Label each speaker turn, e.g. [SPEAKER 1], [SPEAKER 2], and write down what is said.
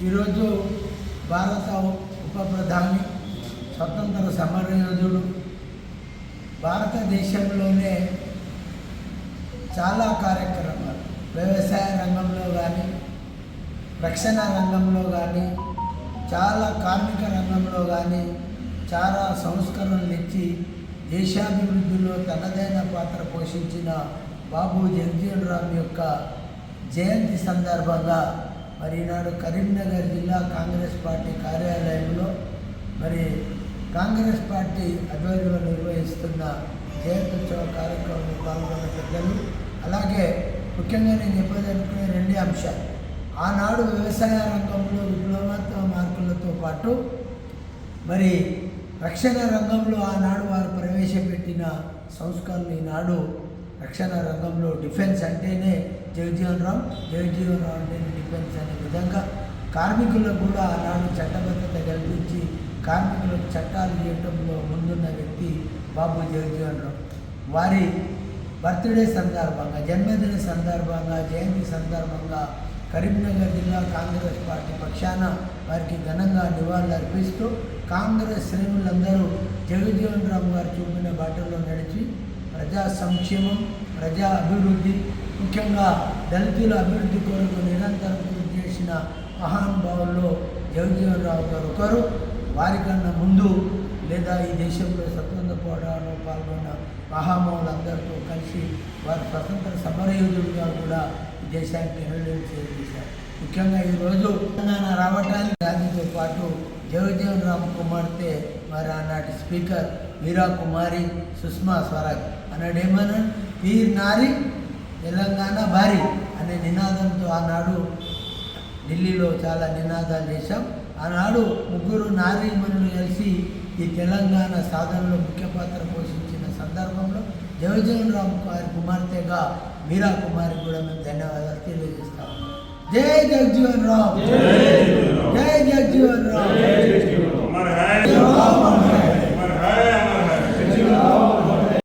[SPEAKER 1] ఈరోజు భారత ఉప ప్రధాని స్వతంత్ర సమరయోధుడు భారతదేశంలోనే చాలా కార్యక్రమాలు వ్యవసాయ రంగంలో కానీ రక్షణ రంగంలో కానీ చాలా కార్మిక రంగంలో కానీ చాలా సంస్కరణలు ఇచ్చి దేశాభివృద్ధిలో తనదైన పాత్ర పోషించిన బాబు జగజీవన్ రామ్ యొక్క జయంతి సందర్భంగా మరి ఈనాడు కరీంనగర్ జిల్లా కాంగ్రెస్ పార్టీ కార్యాలయంలో మరి కాంగ్రెస్ పార్టీ ఆధ్వర్యంలో నిర్వహిస్తున్న జయంత్యుత్సవ కార్యక్రమంలో పాల్గొన్న పెద్దలు, అలాగే ముఖ్యంగా నేను చెప్పదలుచుకునే రెండే అంశాలు. ఆనాడు వ్యవసాయ రంగంలో విప్లవాత్మక మార్పులతో పాటు మరి రక్షణ రంగంలో ఆనాడు వారు ప్రవేశపెట్టిన సంస్కరణలు ఈనాడు రక్షణ రంగంలో డిఫెన్స్ అంటేనే జగజీవన్ రామ్ అంటేనే డిఫెన్స్ అనే విధంగా కార్మికులకు కూడా ఆనాడు చట్టబద్ధత కల్పించి కార్మికులకు చట్టాలు చేయడంలో ముందున్న వ్యక్తి బాబు జగజీవన్ రామ్. వారి బర్త్డే సందర్భంగా, జన్మదిన సందర్భంగా, జయంతి సందర్భంగా కరీంనగర్ జిల్లా కాంగ్రెస్ పార్టీ పక్షాన వారికి ఘనంగా నివాళులు అర్పిస్తూ కాంగ్రెస్ శ్రేణులందరూ జగజీవన్ రామ్ గారు చూపిన బాటలో నడిచి ప్రజా సంక్షేమం, ప్రజా అభివృద్ధి, ముఖ్యంగా దళితుల అభివృద్ధి కొరకు నిరంతరం కృషి చేసిన మహానుభావుల్లో జగజీవన్ రామ్ గారు ఒకరు. వారికన్నా ముందు లేదా ఈ దేశంలో స్వతంత్ర పోరాటంలో పాల్గొన్న మహామహులందరితో కలిసి వారు స్వతంత్ర సమరయోధులుగా కూడా ఈ దేశానికి ఎన్నడూ చేశారు. ముఖ్యంగా ఈరోజు తెలంగాణ రావడానికి గాంధీతో పాటు జగజీవన్ రామ్ కుమార్తె మరి ఆనాటి స్పీకర్ మీరా కుమారి సుష్మా స్వరాజ్ అన్నాడేమన్నా వీర్ నారి తెలంగాణ భారీ అనే నినాదంతో ఆనాడు ఢిల్లీలో చాలా నినాదాలు చేశాం. ఆనాడు ముగ్గురు నారీమణులు కలిసి ఈ తెలంగాణ సాధనలో ముఖ్య పాత్ర పోషించిన సందర్భంలో జగజీవన్ రామ్ గారి కుమార్తెగా మీరా కుమారి కూడా మేము ధన్యవాదాలు తెలియజేస్తాము. జై జగజీవన్ రామ్, జై జగజీవన్ రామ్.